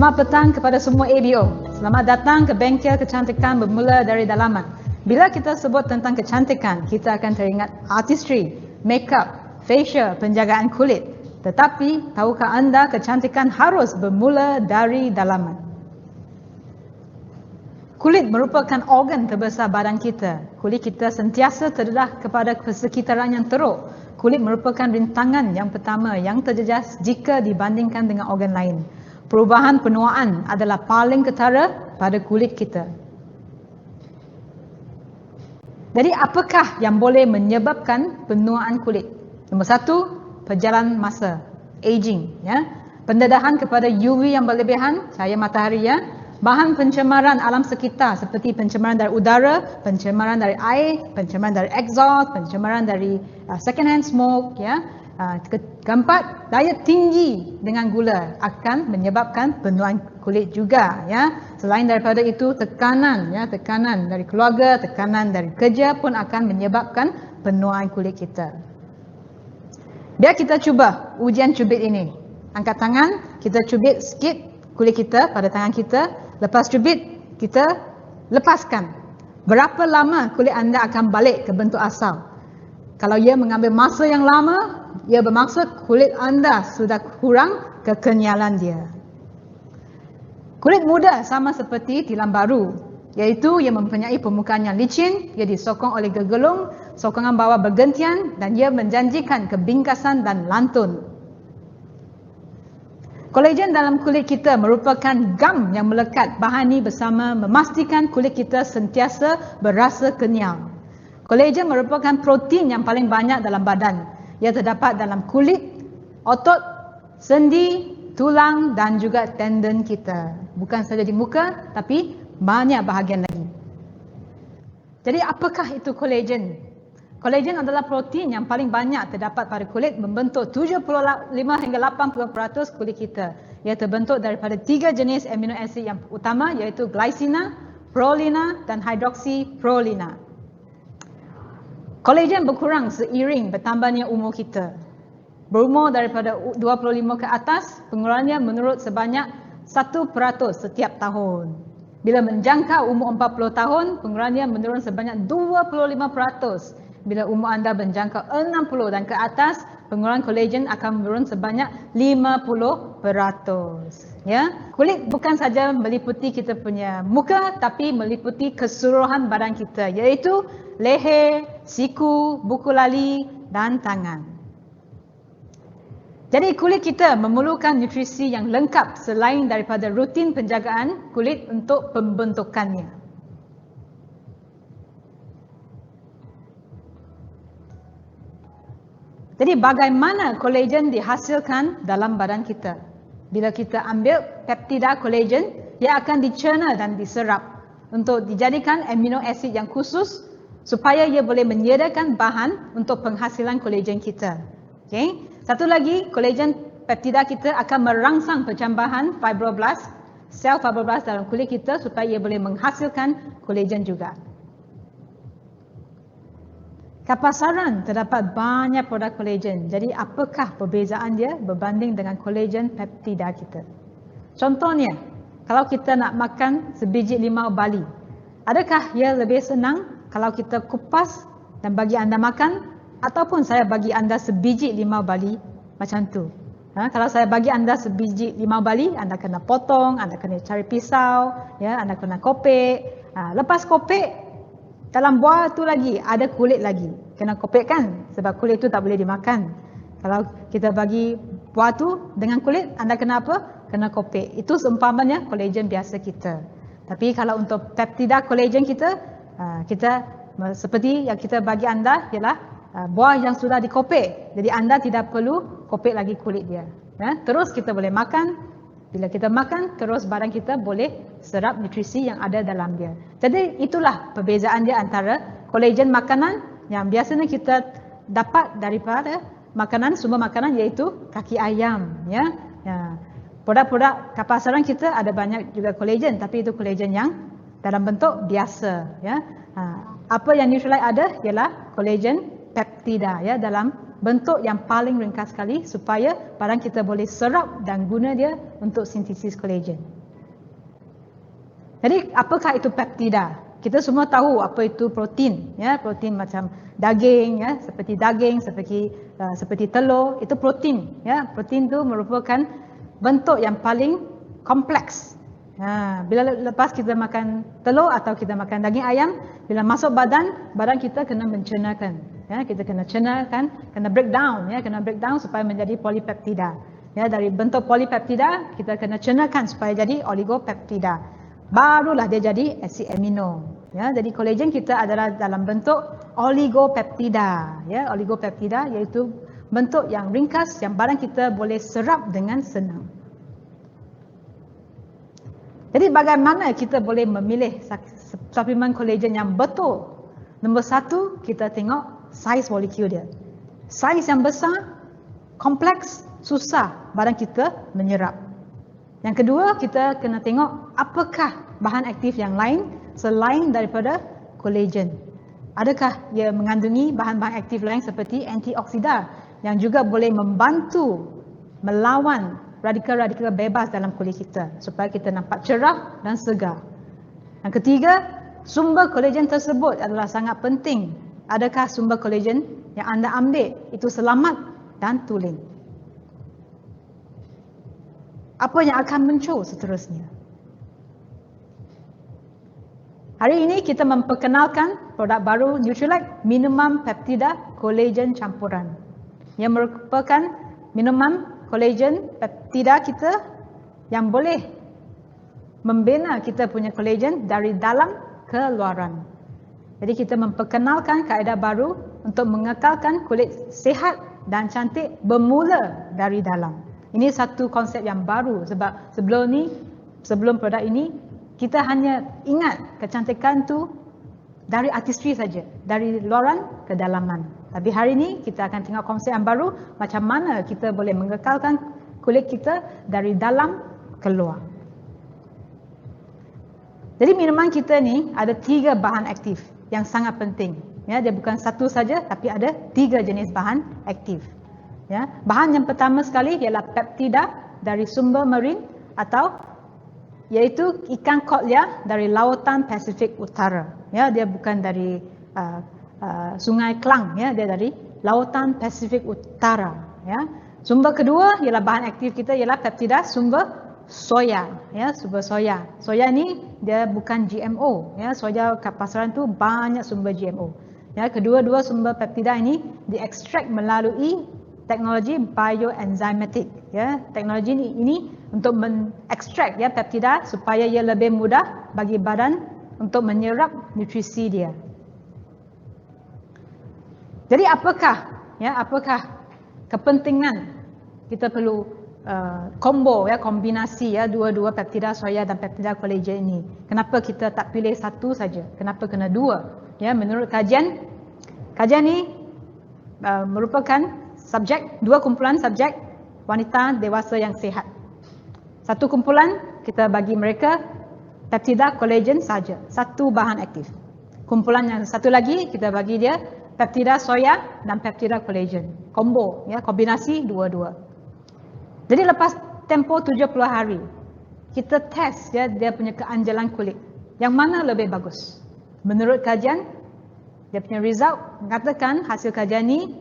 Selamat petang kepada semua ABO. Selamat datang ke bengkel kecantikan bermula dari dalaman. Bila kita sebut tentang kecantikan, kita akan teringat artistry, makeup, facial, penjagaan kulit. Tetapi, tahukah anda kecantikan harus bermula dari dalaman? Kulit merupakan organ terbesar badan kita. Kulit kita sentiasa terdedah kepada persekitaran yang teruk. Kulit merupakan rintangan yang pertama yang terjejas jika dibandingkan dengan organ lain. Perubahan penuaan adalah paling ketara pada kulit kita. Jadi apakah yang boleh menyebabkan penuaan kulit? Nombor satu, perjalanan masa, aging, ya. Pendedahan kepada UV yang berlebihan, cahaya matahari, ya. Bahan pencemaran alam sekitar seperti pencemaran dari udara, pencemaran dari air, pencemaran dari exhaust, pencemaran dari second hand smoke, ya. Keempat, diet tinggi dengan gula akan menyebabkan penuaan kulit juga, ya. Selain daripada itu, tekanan, ya, tekanan dari keluarga, tekanan dari kerja pun akan menyebabkan penuaan kulit kita. Biar kita cuba ujian cubit ini. Angkat tangan, kita cubit sikit kulit kita pada tangan kita. Lepas cubit, kita lepaskan. Berapa lama kulit anda akan balik ke bentuk asal? Kalau ia mengambil masa yang lama, ia bermaksud kulit anda sudah kurang kekenyalan dia. Kulit muda sama seperti tilam baru, iaitu ia mempunyai permukaan yang licin, ia disokong oleh gergelung, sokongan bawah bergentian dan ia menjanjikan kebingkasan dan lantun. Kolagen dalam kulit kita merupakan gam yang melekat. Bahan ini bersama memastikan kulit kita sentiasa berasa kenyal. Kolagen merupakan protein yang paling banyak dalam badan. Ia terdapat dalam kulit, otot, sendi, tulang dan juga tendon kita. Bukan saja di muka, tapi banyak bahagian lagi. Jadi apakah itu kolagen? Kolagen adalah protein yang paling banyak terdapat pada kulit, membentuk 75 hingga 80% kulit kita. Ia terbentuk daripada 3 jenis amino acid yang utama, iaitu glycina, prolina dan hydroxyprolina. Kolagen berkurang seiring bertambahnya umur kita. Berumur daripada 25 ke atas, pengurangannya menurut sebanyak 1% setiap tahun. Bila menjangkau umur 40 tahun, pengurangannya menurun sebanyak 25%. Bila umur anda menjangkau 60 dan ke atas, pengurangan kolagen akan menurun sebanyak 50%. Ya, kulit bukan saja meliputi kita punya muka, tapi meliputi keseluruhan badan kita, iaitu leher, siku, buku lali dan tangan. Jadi kulit kita memerlukan nutrisi yang lengkap selain daripada rutin penjagaan kulit untuk pembentukannya. Jadi bagaimana kolagen dihasilkan dalam badan kita? Bila kita ambil peptida kolagen, ia akan dicerna dan diserap untuk dijadikan amino acid yang khusus supaya ia boleh menyediakan bahan untuk penghasilan kolagen kita. Okay? Satu lagi, kolagen peptida kita akan merangsang percambahan fibroblast, sel fibroblast dalam kulit kita supaya ia boleh menghasilkan kolagen juga. Kat pasaran terdapat banyak produk kolagen. Jadi apakah perbezaan dia berbanding dengan kolagen peptida kita? Contohnya, kalau kita nak makan sebiji limau bali, adakah ia lebih senang kalau kita kupas dan bagi anda makan, ataupun saya bagi anda sebiji limau bali macam tu? Kalau saya bagi anda sebiji limau bali, anda kena potong, anda kena cari pisau, ya, anda kena kopek. Lepas kopek, dalam buah tu lagi ada kulit lagi. Kena kopek kan? Sebab kulit tu tak boleh dimakan. Kalau kita bagi buah tu dengan kulit, anda kena apa? Kena kopek. Itu seumpamanya kolagen biasa kita. Tapi kalau untuk peptida kolagen kita, kita seperti yang kita bagi anda ialah buah yang sudah dikopek. Jadi anda tidak perlu kopek lagi kulit dia. Ya? Terus kita boleh makan. Bila kita makan, terus badan kita boleh serap nutrisi yang ada dalam dia. Jadi itulah perbezaan dia antara kolagen makanan yang biasanya kita dapat daripada makanan, sumber makanan iaitu kaki ayam. Ya. Produk-produk kat pasaran kita ada banyak juga kolagen, tapi itu kolagen yang dalam bentuk biasa. Ya. Apa yang neutralite ada ialah kolagen peptida, ya, dalam bentuk yang paling ringkas sekali supaya badan kita boleh serap dan guna dia untuk sintesis kolagen. Jadi apakah itu peptida? Kita semua tahu apa itu protein, ya, protein macam daging, ya, seperti daging, seperti telur, itu protein, ya. Protein itu merupakan bentuk yang paling kompleks. Bila lepas kita makan telur atau kita makan daging ayam, bila masuk badan kita kena mencernakan, ya, kita kena cernakan, kena breakdown, ya, kena breakdown supaya menjadi polipeptida. Ya, dari bentuk polipeptida kita kena cernakan supaya jadi oligopeptida. Barulah dia jadi asid amino. Ya, jadi kolagen kita adalah dalam bentuk oligopeptida. Ya, oligopeptida iaitu bentuk yang ringkas yang badan kita boleh serap dengan senang. Jadi bagaimana kita boleh memilih suplemen kolagen yang betul? Nombor satu, kita tengok saiz molekul dia. Saiz yang besar, kompleks, susah badan kita menyerap. Yang kedua, kita kena tengok apakah bahan aktif yang lain selain daripada kolagen. Adakah ia mengandungi bahan-bahan aktif lain seperti antioksida yang juga boleh membantu melawan radikal-radikal bebas dalam kulit kita supaya kita nampak cerah dan segar. Yang ketiga, sumber kolagen tersebut adalah sangat penting. Adakah sumber kolagen yang anda ambil itu selamat dan tulen? Apa yang akan muncul seterusnya? Hari ini kita memperkenalkan produk baru Nutrilite Minimum Peptida Collagen Campuran yang merupakan minimum collagen peptida kita yang boleh membina kita punya collagen dari dalam ke luaran. Jadi kita memperkenalkan kaedah baru untuk mengekalkan kulit sihat dan cantik bermula dari dalam. Ini satu konsep yang baru sebab sebelum produk ini kita hanya ingat kecantikan tu dari artistry saja, dari luaran ke dalaman. Tapi hari ini kita akan tengok konsep yang baru macam mana kita boleh mengekalkan kulit kita dari dalam ke luar. Jadi minuman kita ni ada 3 bahan aktif yang sangat penting. Ya, dia bukan satu saja tapi ada 3 jenis bahan aktif. Ya, bahan yang pertama sekali ialah peptida dari sumber marine atau iaitu ikan kotlia dari lautan Pasifik Utara. Ya, dia bukan dari Sungai Klang, ya, dia dari lautan Pasifik Utara. Ya. Sumber kedua ialah bahan aktif kita ialah peptida sumber soya. Ya, sumber soya. Soya ni dia bukan GMO. Ya, soya kat pasaran tu banyak sumber GMO. Ya, kedua-dua sumber peptida ini diekstrak melalui teknologi bioenzymatik, ya. Teknologi ini untuk mengekstrak, ya, peptida supaya ia lebih mudah bagi badan untuk menyerap nutrisi dia. Jadi apakah kepentingan kita perlu combo, ya, kombinasi, ya, dua-dua peptida soya dan peptida kolagen ini? Kenapa kita tak pilih satu saja? Kenapa kena 2? Ya, menurut kajian ni merupakan subjek, 2 kumpulan subjek wanita dewasa yang sihat. Satu kumpulan kita bagi mereka peptida kolagen saja, satu bahan aktif. Kumpulan yang satu lagi kita bagi dia peptida soya dan peptida kolagen, combo, ya, kombinasi dua-dua. Jadi lepas tempoh 70 hari kita test, ya, dia punya keanjalan kulit. Yang mana lebih bagus? Menurut kajian, dia punya result mengatakan hasil kajian ni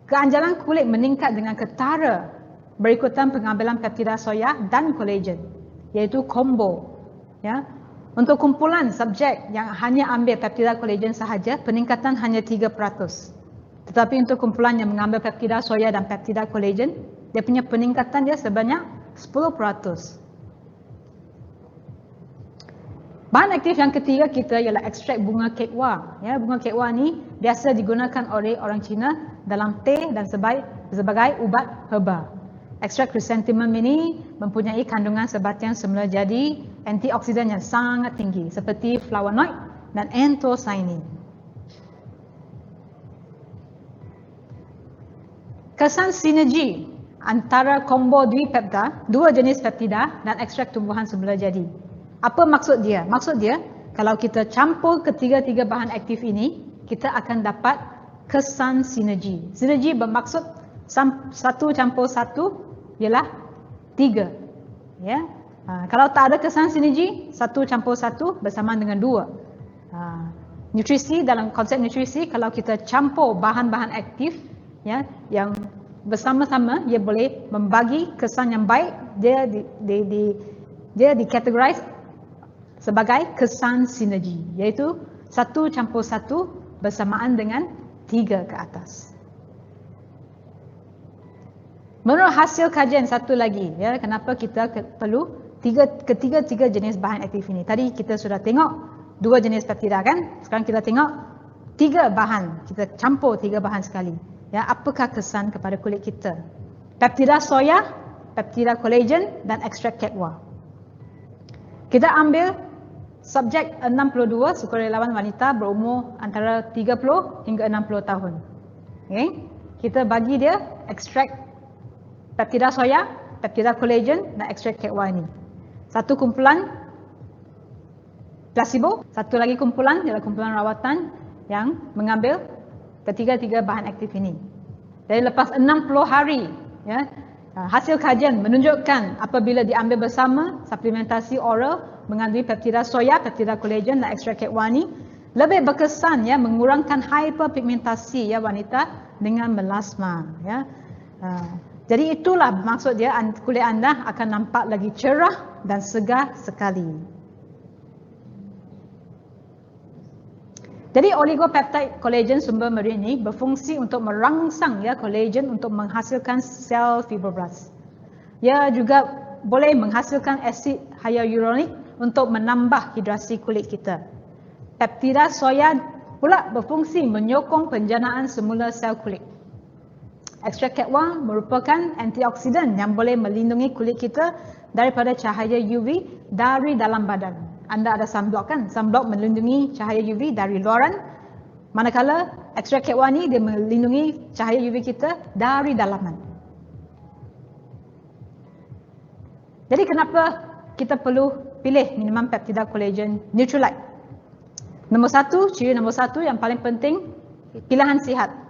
keanjalan kulit meningkat dengan ketara berikutan pengambilan peptida soya dan kolagen, iaitu combo. Ya. Untuk kumpulan subjek yang hanya ambil peptida kolagen sahaja, peningkatan hanya 3%. Tetapi untuk kumpulan yang mengambil peptida soya dan peptida kolagen, dia punya peningkatan dia sebanyak 10%. Bahan aktif yang ketiga kita ialah ekstrak bunga kekwa. Ya, bunga kekwa ni biasa digunakan oleh orang Cina dalam teh dan sebagai ubat herba. Ekstrak chrysanthemum ini mempunyai kandungan sebatian semula jadi antioksidan yang sangat tinggi seperti flavonoid dan anthocyanin. Kesan sinergi antara combo dipeptida, 2 jenis peptida dan ekstrak tumbuhan semula jadi. Apa maksud dia? Maksud dia, kalau kita campur ketiga-tiga bahan aktif ini, kita akan dapat kesan sinergi. Sinergi bermaksud 1 campur 1 ialah 3. Ya. Kalau tak ada kesan sinergi, 1 campur 1 bersamaan dengan 2. Nutrisi, dalam konsep nutrisi, kalau kita campur bahan-bahan aktif ya, yang bersama-sama, ia boleh membagi kesan yang baik. Dia dikategorize sebagai kesan sinergi, iaitu 1 campur 1 bersamaan dengan 3 ke atas. Menurut hasil kajian satu lagi, ya, kenapa kita perlu ketiga jenis bahan aktif ini. Tadi kita sudah tengok 2 jenis peptida kan? Sekarang kita tengok 3 bahan. Kita campur 3 bahan sekali. Ya, apakah kesan kepada kulit kita? Peptida soya, peptida kolagen dan ekstrak ketwa. Kita ambil subjek 62 sukarelawan wanita berumur antara 30 hingga 60 tahun. Okay? Kita bagi dia ekstrak peptida soya, peptida kolagen dan ekstrak ketwa ini. Satu kumpulan placebo, satu lagi kumpulan ialah kumpulan rawatan yang mengambil ketiga-tiga bahan aktif ini. Jadi lepas 60 hari, ya, hasil kajian menunjukkan apabila diambil bersama suplementasi oral mengandungi peptida soya, peptida kolagen dan ekstrak ketwa ini lebih berkesan, ya, mengurangkan hyperpigmentasi, ya, wanita dengan melasma, ya. Jadi itulah maksud dia, kulit anda akan nampak lagi cerah dan segar sekali. Jadi oligopeptide kolagen sumber marine ini berfungsi untuk merangsang, ya, kolagen untuk menghasilkan sel fibroblast. Ia juga boleh menghasilkan asid hyaluronik untuk menambah hidrasi kulit kita. Peptida soya pula berfungsi menyokong penjanaan semula sel kulit. Ekstrak ketwa merupakan antioksidan yang boleh melindungi kulit kita daripada cahaya UV dari dalam badan. Anda ada sunblock kan? Sunblock melindungi cahaya UV dari luaran. Manakala ekstrak ketwa ni dia melindungi cahaya UV kita dari dalaman. Jadi kenapa kita perlu pilih minuman peptida kolagen Nutrilite? Ciri nombor satu yang paling penting, pilihan sihat.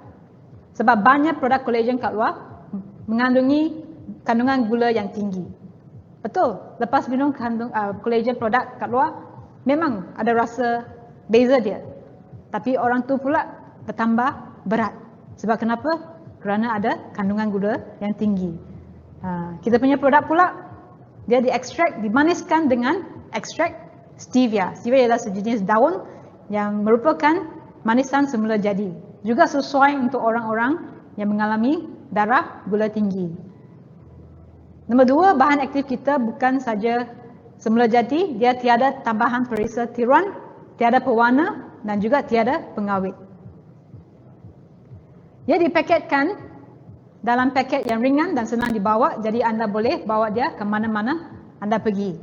Sebab banyak produk kolagen kat luar mengandungi kandungan gula yang tinggi. Betul, lepas minum kolagen produk kat luar, memang ada rasa beza dia. Tapi orang tu pula bertambah berat. Sebab kenapa? Kerana ada kandungan gula yang tinggi. Kita punya produk pula, dia diekstrak, dimaniskan dengan ekstrak stevia. Stevia ialah sejenis daun yang merupakan manisan semula jadi. Juga sesuai untuk orang-orang yang mengalami darah gula tinggi. Nombor 2, bahan aktif kita bukan saja semula jadi, dia tiada tambahan perisa tiruan, tiada pewarna dan juga tiada pengawet. Ia dipaketkan dalam paket yang ringan dan senang dibawa, jadi anda boleh bawa dia ke mana-mana anda pergi.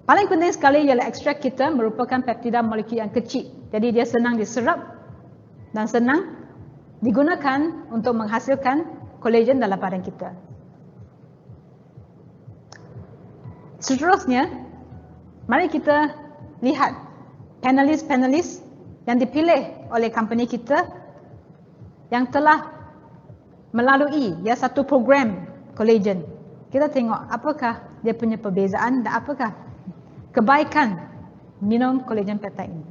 Paling penting sekali ialah ekstrak kita merupakan peptida molekul yang kecil, jadi dia senang diserap dan senang digunakan untuk menghasilkan kolagen dalam badan kita. Seterusnya, mari kita lihat panelis-panelis yang dipilih oleh company kita yang telah melalui, ya, satu program kolagen. Kita tengok apakah dia punya perbezaan dan apakah kebaikan minum kolagen peptide ini.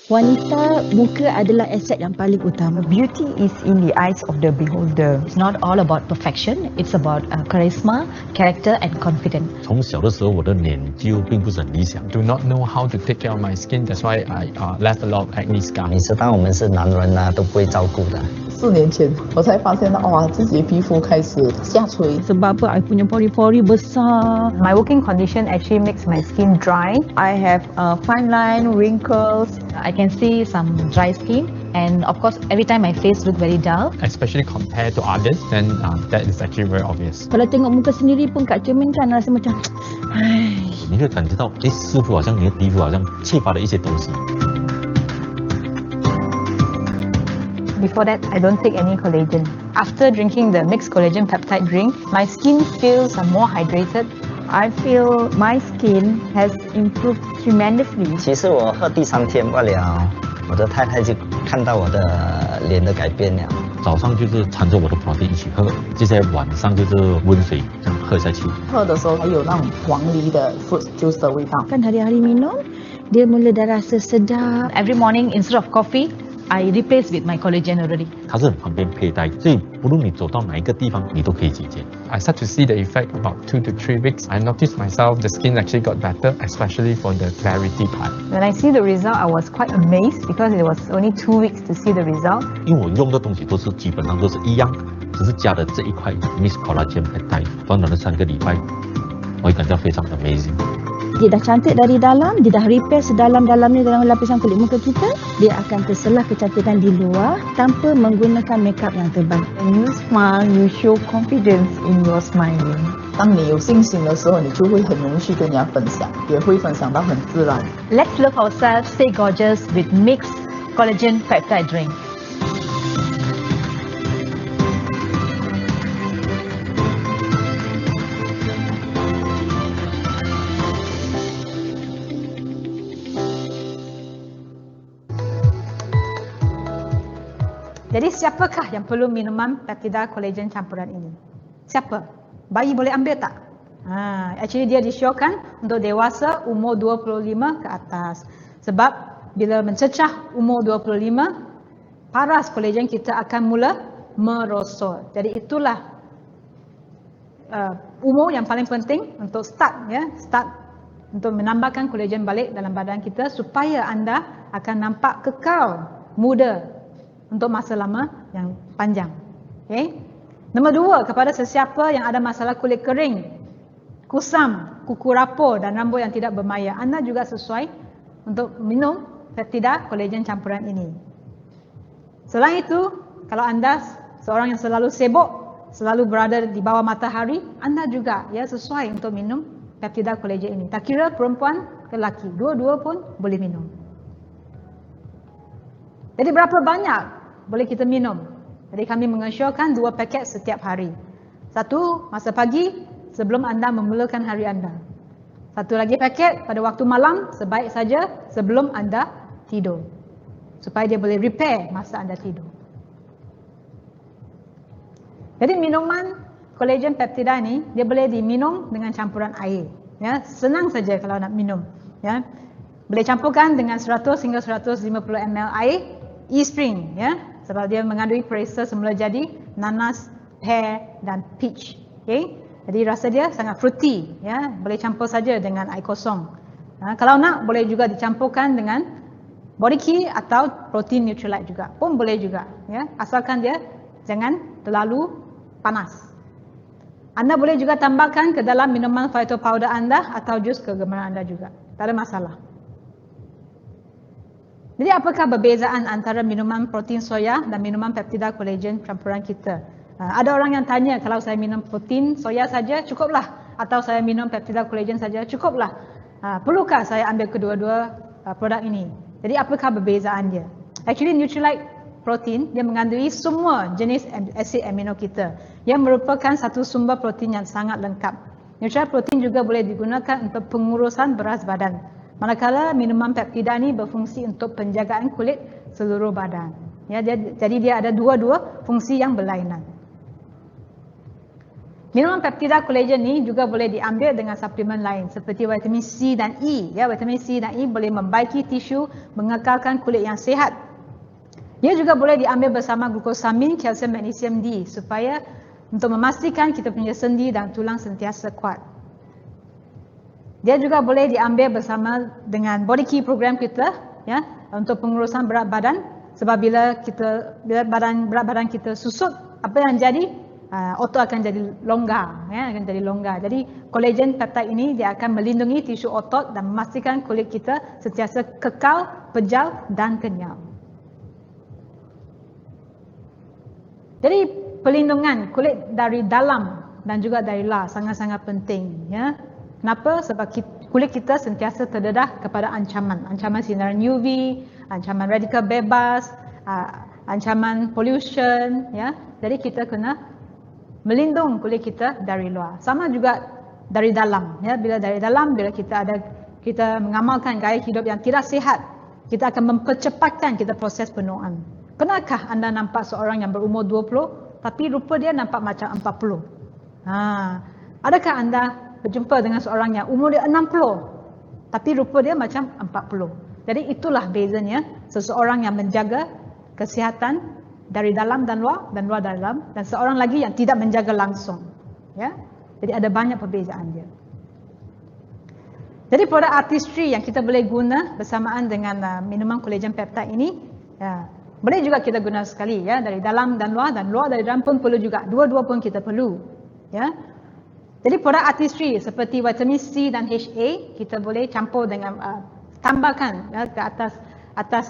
Wanita, muka adalah aset yang paling utama. Beauty is in the eyes of the beholder. It's not all about perfection. It's about charisma, character, and confidence. 从小的时候，我的脸就并不是很理想。 Do not know how to take care of my skin. That's why I left a lot of acne scars. 你知道我们是男人啊，都不会照顾的。4年前我才发现到，哇，自己的皮肤开始下垂。 Sebab apa? I punya pori-pori besar. My working condition actually makes my skin dry. I have fine line, wrinkles. I can see some dry skin, and of course, every time my face look very dull. Especially compared to others, then that is actually very obvious. Kalau tengok muka sendiri pun kat cermin kan rasa macam, hai. 你会感觉到，哎，似乎好像你的皮肤好像缺乏了一些东西。 Before that, I don't take any collagen. After drinking the mixed collagen peptide drink, my skin feels more hydrated. I feel my skin has improved tremendously. 其实我喝第3天罢了，我的太太就看到我的脸的改变了。早上就是掺着我的 protein 一起喝，接下来晚上就是温水这样喝下去。喝的时候还有那种黄梨的 fruit juice 的味道。 Kan hari-hari minum, dia mula dah rasa sedap. Every morning, instead of coffee, I replace with my collagen already. 它是很方便佩戴，所以不论你走到哪一个地方，你都可以解决。 I start to see the effect about 2 to 3 weeks. I noticed myself the skin actually got better, especially for the clarity part. When I see the result, I was quite amazed because it was only 2 weeks to see the result. 因为我用的东西都是基本上都是一样，只是加了这一块 Mix Collagen Peptide，短短的3个礼拜，我会感到非常 amazing。 Dia dah cantik dari dalam, dia dah repair sedalam-dalamnya dalam lapisan kulit muka kita. Dia akan terselah kecantikan di luar tanpa menggunakan makeup yang tebal. When you smile, you show confidence in your smiling. 当你有信心的时候，你就会很容易去跟人家分享，也会分享到很自然。 Let's love ourselves, stay gorgeous with mixed collagen peptide drink. Jadi siapakah yang perlu minuman Peptida Collagen campuran ini? Siapa? Bayi boleh ambil tak? Actually dia disyorkan untuk dewasa umur 25 ke atas. Sebab bila mencecah umur 25, paras collagen kita akan mula merosot. Jadi itulah umur yang paling penting untuk start untuk menambahkan collagen balik dalam badan kita supaya anda akan nampak kekal muda untuk masa lama yang panjang. Okay? Nombor 2, kepada sesiapa yang ada masalah kulit kering, kusam, kuku rapur dan rambut yang tidak bermaya, anda juga sesuai untuk minum Peptida Collagen campuran ini. Selain itu, kalau anda seorang yang selalu sibuk, selalu berada di bawah matahari, anda juga sesuai untuk minum Peptida Collagen ini. Tak kira perempuan ke lelaki, dua-dua pun boleh minum. Jadi berapa banyak boleh kita minum? Jadi kami mengesyorkan 2 paket setiap hari. 1 masa pagi sebelum anda memulakan hari anda. 1 lagi paket pada waktu malam sebaik saja sebelum anda tidur. Supaya dia boleh repair masa anda tidur. Jadi minuman collagen peptida ni dia boleh diminum dengan campuran air. Ya, senang saja kalau nak minum. Ya. Boleh campurkan dengan 100 hingga 150 ml air e-spring, ya, sebab dia mengandungi perisa semula jadi, nanas, pear dan peach. Okay? Jadi rasa dia sangat fruity, ya, boleh campur saja dengan air kosong. Kalau nak boleh juga dicampurkan dengan body key atau protein neutralite juga, pun boleh juga, ya, asalkan dia jangan terlalu panas. Anda boleh juga tambahkan ke dalam minuman phyto powder anda atau jus kegemaran anda juga, tak ada masalah. Jadi apakah perbezaan antara minuman protein soya dan minuman Peptida Collagen campuran kita? Ada orang yang tanya, kalau saya minum protein soya saja cukuplah, atau saya minum Peptida Collagen saja cukuplah. Perlukah saya ambil kedua-dua produk ini? Jadi apakah perbezaan dia? Actually Nutrilite protein dia mengandungi semua jenis asid amino kita yang merupakan satu sumber protein yang sangat lengkap. Nutrilite protein juga boleh digunakan untuk pengurusan beras badan. Manakala minuman Peptida ni berfungsi untuk penjagaan kulit seluruh badan. Ya, jadi dia ada dua-dua fungsi yang berlainan. Minuman Peptida Collagen ni juga boleh diambil dengan suplemen lain seperti vitamin C dan E. Ya, vitamin C dan E boleh membaiki tisu, mengekalkan kulit yang sihat. Ia juga boleh diambil bersama glukosamin, kalsium, magnesium D supaya untuk memastikan kita punya sendi dan tulang sentiasa kuat. Dia juga boleh diambil bersama dengan body key program kita, ya, untuk pengurusan berat badan Sebab bila berat badan kita susut, apa yang jadi? Otot akan jadi longgar, ya, akan jadi longgar. Jadi collagen peptide ini dia akan melindungi tisu otot dan memastikan kulit kita sentiasa kekal, pejal dan kenyal. Jadi pelindungan kulit dari dalam dan juga dari luar sangat-sangat penting, ya. Kenapa? Sebab kulit kita sentiasa terdedah kepada ancaman sinar UV, ancaman radikal bebas, ancaman pollution, ya. Jadi kita kena melindung kulit kita dari luar. Sama juga dari dalam, ya. Bila dari dalam, bila kita mengamalkan gaya hidup yang tidak sihat, kita akan mempercepatkan kita proses penuaan. Pernahkah anda nampak seorang yang berumur 20 tapi rupa dia nampak macam 40? Adakah anda berjumpa dengan seorang yang umur dia 60 tapi rupa dia macam 40? Jadi itulah bezanya seseorang yang menjaga kesihatan dari dalam dan luar dari dalam, dan seorang lagi yang tidak menjaga langsung, ya. Jadi ada banyak perbezaan dia. Jadi produk artistry yang kita boleh guna bersamaan dengan minuman collagen peptide ini, ya, boleh juga kita guna sekali, ya, dari dalam dan luar dari dalam pun perlu juga. Dua-dua pun kita perlu, ya. Jadi produk artistry seperti vitamin C dan HA kita boleh campur dengan tambahkan, ya, ke atas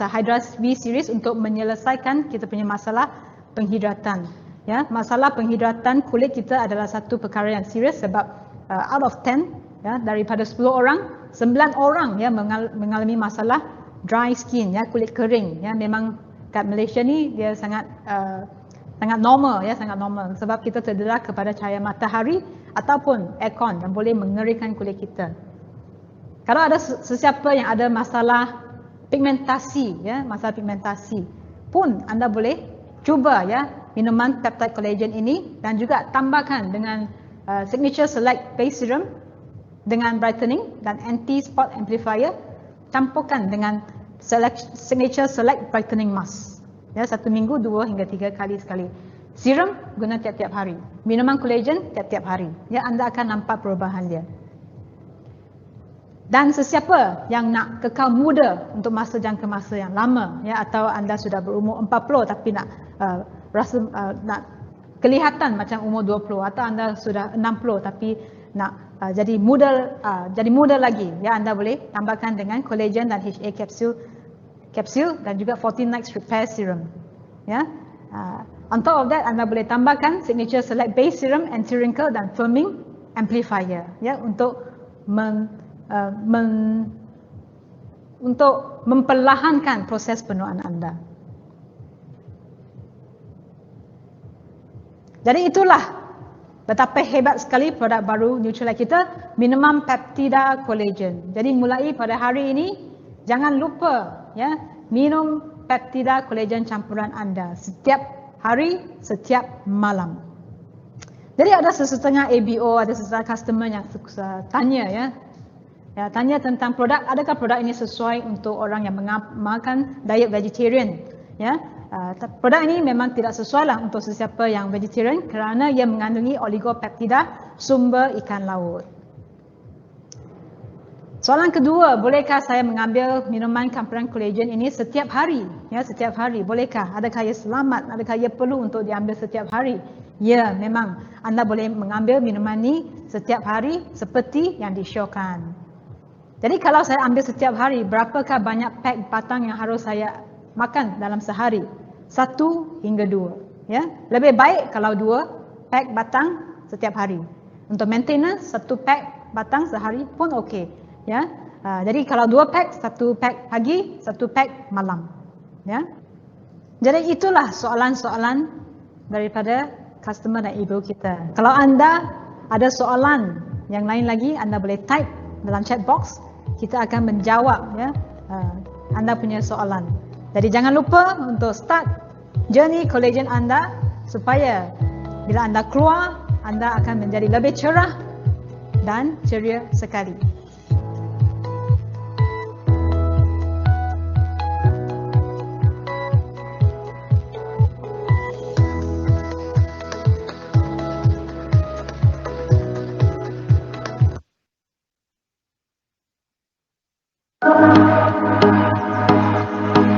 Hydras B series untuk menyelesaikan kita punya masalah penghidratan, ya. Masalah penghidratan kulit kita adalah satu perkara yang serius sebab out of 10, ya, daripada 10 orang 9 orang, ya, mengalami masalah dry skin, ya, kulit kering, ya. Memang kat Malaysia ni dia sangat normal, ya, sangat normal sebab kita terdedah kepada cahaya matahari ataupun aircon yang boleh mengerikan kulit kita. Kalau ada sesiapa yang ada masalah pigmentasi, ya, masalah pigmentasi pun anda boleh cuba, ya, minuman peptide collagen ini dan juga tambahkan dengan Signature Select Base Serum dengan brightening dan anti spot amplifier, campurkan dengan Signature Select Brightening Mask, ya, 1 minggu 2 hingga 3 kali sekali. Serum guna tiap-tiap hari, minuman collagen tiap-tiap hari, ya, anda akan nampak perubahan dia. Dan sesiapa yang nak kekal muda untuk jangka masa yang lama, ya, atau anda sudah berumur 40 tapi nak nak kelihatan macam umur 20, atau anda sudah 60 tapi nak jadi muda lagi, ya, anda boleh tambahkan dengan collagen dan HA capsule dan juga 14 Nights Repair Serum, ya. On top of that, anda boleh tambahkan Signature Select Base Serum, Anti-Wrinkle dan Firming Amplifier, ya, untuk memperlahankan proses penuaan anda. Jadi itulah betapa hebat sekali produk baru Nutrilite kita, minuman Peptida Collagen. Jadi mulai pada hari ini, jangan lupa, ya, minum Peptida Collagen campuran anda setiap hari, setiap malam. Jadi ada sesetengah ABO, ada sesetengah customer yang tanya, ya, tanya tentang produk, adakah produk ini sesuai untuk orang yang mengamalkan diet vegetarian, ya. Produk ini memang tidak sesuai lah untuk sesiapa yang vegetarian kerana ia mengandungi oligopeptida sumber ikan laut. Soalan kedua, bolehkah saya mengambil minuman campuran collagen ini setiap hari? Ya, setiap hari. Bolehkah? Adakah ia selamat? Adakah ia perlu untuk diambil setiap hari? Ya, memang anda boleh mengambil minuman ini setiap hari seperti yang disyorkan. Jadi kalau saya ambil setiap hari, berapakah banyak pack batang yang harus saya makan dalam sehari? 1 hingga 2. Ya, lebih baik kalau 2 pack batang setiap hari. Untuk maintenance, 1 pack batang sehari pun okey. Ya, jadi kalau 2 pack, 1 pack pagi, 1 pack malam. Ya, jadi itulah soalan-soalan daripada customer dan ibu kita. Kalau anda ada soalan yang lain lagi, anda boleh type dalam chat box. Kita akan menjawab, ya, anda punya soalan. Jadi jangan lupa untuk start journey collagen anda supaya bila anda keluar, anda akan menjadi lebih cerah dan ceria sekali.